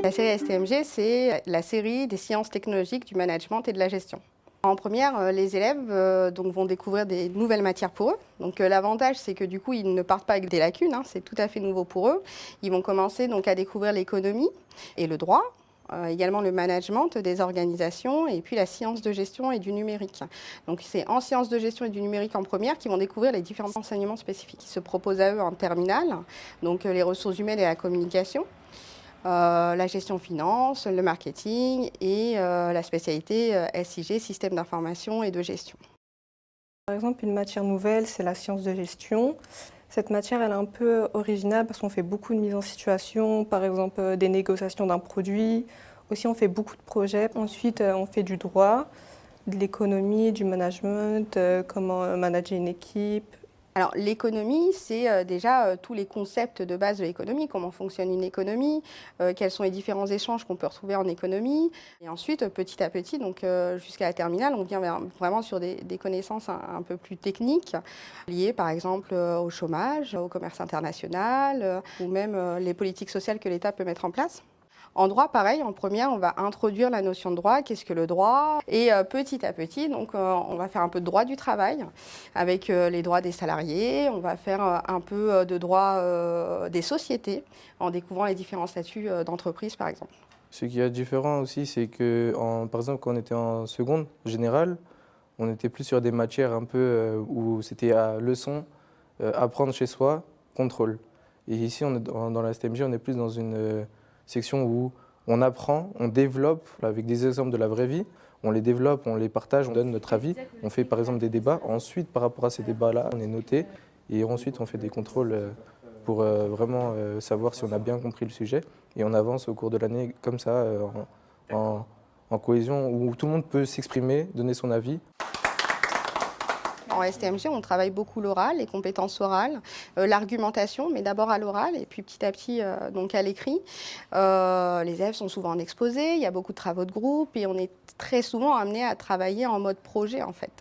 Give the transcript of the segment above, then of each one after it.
La série STMG, c'est la série des sciences technologiques, du management et de la gestion. En première, les élèves vont découvrir des nouvelles matières pour eux. Donc l'avantage, c'est que du coup, ils ne partent pas avec des lacunes, c'est tout à fait nouveau pour eux. Ils vont commencer donc à découvrir l'économie et le droit, également le management des organisations et puis la science de gestion et du numérique. Donc c'est en sciences de gestion et du numérique en première qu'ils vont découvrir les différents enseignements spécifiques qui se proposent à eux en terminale, donc les ressources humaines et la communication. La gestion finance, le marketing et la spécialité SIG, système d'information et de gestion. Par exemple, une matière nouvelle, c'est la science de gestion. Cette matière, elle est un peu originale parce qu'on fait beaucoup de mise en situation, par exemple des négociations d'un produit. Aussi, on fait beaucoup de projets. Ensuite, on fait du droit, de l'économie, du management, comment manager une équipe. Alors l'économie, c'est déjà tous les concepts de base de l'économie, comment fonctionne une économie, quels sont les différents échanges qu'on peut retrouver en économie. Et ensuite, petit à petit, donc jusqu'à la terminale, on vient vraiment sur des connaissances un peu plus techniques, liées par exemple au chômage, au commerce international, ou même les politiques sociales que l'État peut mettre en place. En droit, pareil, en première, on va introduire la notion de droit, qu'est-ce que le droit, et petit à petit, donc, on va faire un peu de droit du travail, avec les droits des salariés, on va faire un peu de droit des sociétés, en découvrant les différents statuts d'entreprise, par exemple. Ce qui est différent aussi, c'est que, par exemple, quand on était en seconde générale, on était plus sur des matières un peu où c'était à leçon, apprendre chez soi, contrôle. Et ici, dans la STMG, on est plus dans une section où on apprend, on développe avec des exemples de la vraie vie, on les développe, on les partage, on donne notre avis, on fait par exemple des débats. Ensuite, par rapport à ces débats-là, on est noté et ensuite on fait des contrôles pour vraiment savoir si on a bien compris le sujet et on avance au cours de l'année comme ça en cohésion où tout le monde peut s'exprimer, donner son avis. En STMG, on travaille beaucoup l'oral, les compétences orales, l'argumentation, mais d'abord à l'oral et puis petit à petit donc à l'écrit. Les élèves sont souvent en exposé, il y a beaucoup de travaux de groupe et on est très souvent amené à travailler en mode projet en fait.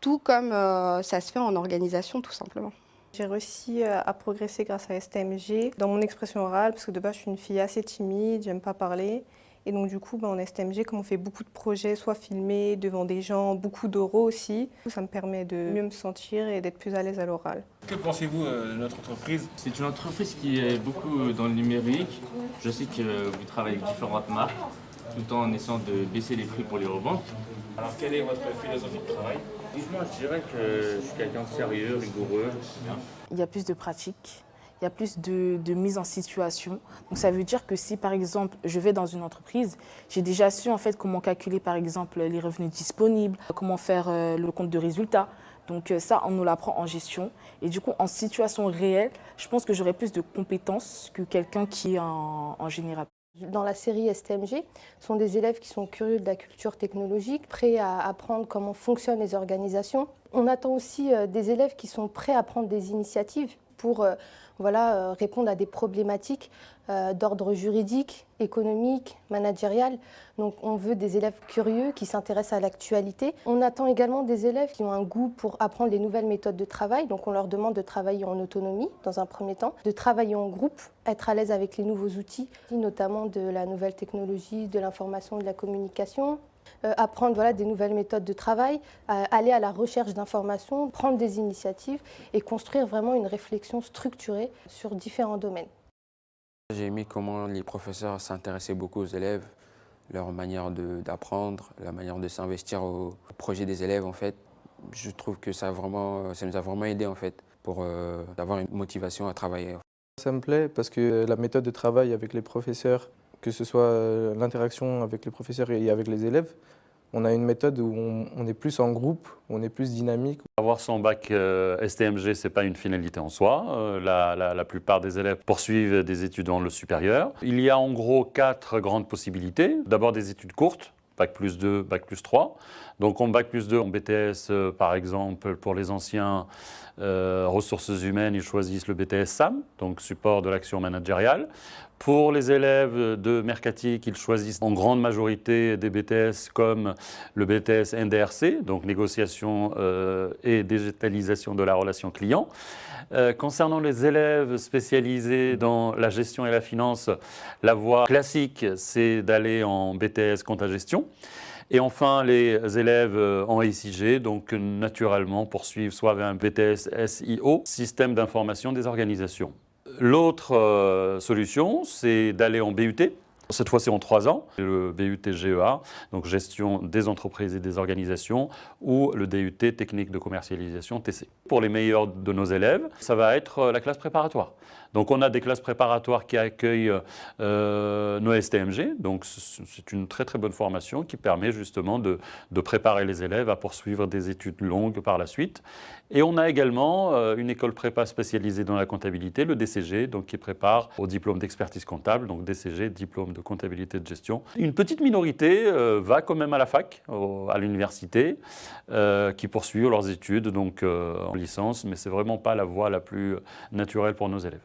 Tout comme ça se fait en organisation tout simplement. J'ai réussi à progresser grâce à STMG dans mon expression orale parce que de base je suis une fille assez timide, j'aime pas parler. Et donc du coup, en STMG, comme on fait beaucoup de projets, soit filmés devant des gens, beaucoup d'oraux aussi, ça me permet de mieux me sentir et d'être plus à l'aise à l'oral. Que pensez-vous de notre entreprise? C'est une entreprise qui est beaucoup dans le numérique. Je sais que vous travaillez avec différentes marques, tout en essayant de baisser les prix pour les revendre. Alors quelle est votre philosophie de travail? Moi, je dirais que je suis quelqu'un de sérieux, rigoureux. Il y a plus de pratique. Il y a plus de mise en situation. Donc ça veut dire que si par exemple je vais dans une entreprise, j'ai déjà su en fait comment calculer par exemple les revenus disponibles, comment faire le compte de résultats. Donc ça, on nous l'apprend en gestion. Et du coup, en situation réelle, je pense que j'aurai plus de compétences que quelqu'un qui est en général. Dans la série STMG, ce sont des élèves qui sont curieux de la culture technologique, prêts à apprendre comment fonctionnent les organisations. On attend aussi des élèves qui sont prêts à prendre des initiatives pour répondre à des problématiques d'ordre juridique, économique, managérial. Donc on veut des élèves curieux qui s'intéressent à l'actualité. On attend également des élèves qui ont un goût pour apprendre les nouvelles méthodes de travail. Donc on leur demande de travailler en autonomie dans un premier temps, de travailler en groupe, être à l'aise avec les nouveaux outils, notamment de la nouvelle technologie, de l'information, de la communication. Apprendre des nouvelles méthodes de travail, aller à la recherche d'informations, prendre des initiatives et construire vraiment une réflexion structurée sur différents domaines. J'ai aimé comment les professeurs s'intéressaient beaucoup aux élèves, leur manière d'apprendre, la manière de s'investir au projet des élèves en fait. Je trouve que ça nous a vraiment aidé en fait pour avoir une motivation à travailler. Ça me plaît parce que la méthode de travail avec les professeurs, que ce soit l'interaction avec les professeurs et avec les élèves, on a une méthode où on est plus en groupe, on est plus dynamique. Avoir son bac STMG, ce n'est pas une finalité en soi. La plupart des élèves poursuivent des études dans le supérieur. Il y a en gros 4 grandes possibilités. D'abord des études courtes, bac plus 2, bac plus 3. Donc en bac plus 2, en BTS par exemple, pour les anciens ressources humaines, ils choisissent le BTS SAM, donc support de l'action managériale. Pour les élèves de Mercatique, ils choisissent en grande majorité des BTS comme le BTS NDRC, donc négociation et digitalisation de la relation client. Concernant les élèves spécialisés dans la gestion et la finance, la voie classique, c'est d'aller en BTS compta-gestion. Et enfin, les élèves en SIG, donc naturellement, poursuivent soit vers un BTS SIO, système d'information des organisations. L'autre solution, c'est d'aller en BUT. Cette fois-ci en 3 ans, le BUT GEA, donc gestion des entreprises et des organisations, ou le DUT technique de commercialisation TC. Pour les meilleurs de nos élèves, ça va être la classe préparatoire. Donc on a des classes préparatoires qui accueillent nos STMG, donc c'est une très très bonne formation qui permet justement de préparer les élèves à poursuivre des études longues par la suite. Et on a également une école prépa spécialisée dans la comptabilité, le DCG, donc qui prépare au diplôme d'expertise comptable, donc DCG, diplôme de comptabilité de gestion. Une petite minorité va quand même à la fac, à l'université, qui poursuivent leurs études donc en licence, mais c'est vraiment pas la voie la plus naturelle pour nos élèves.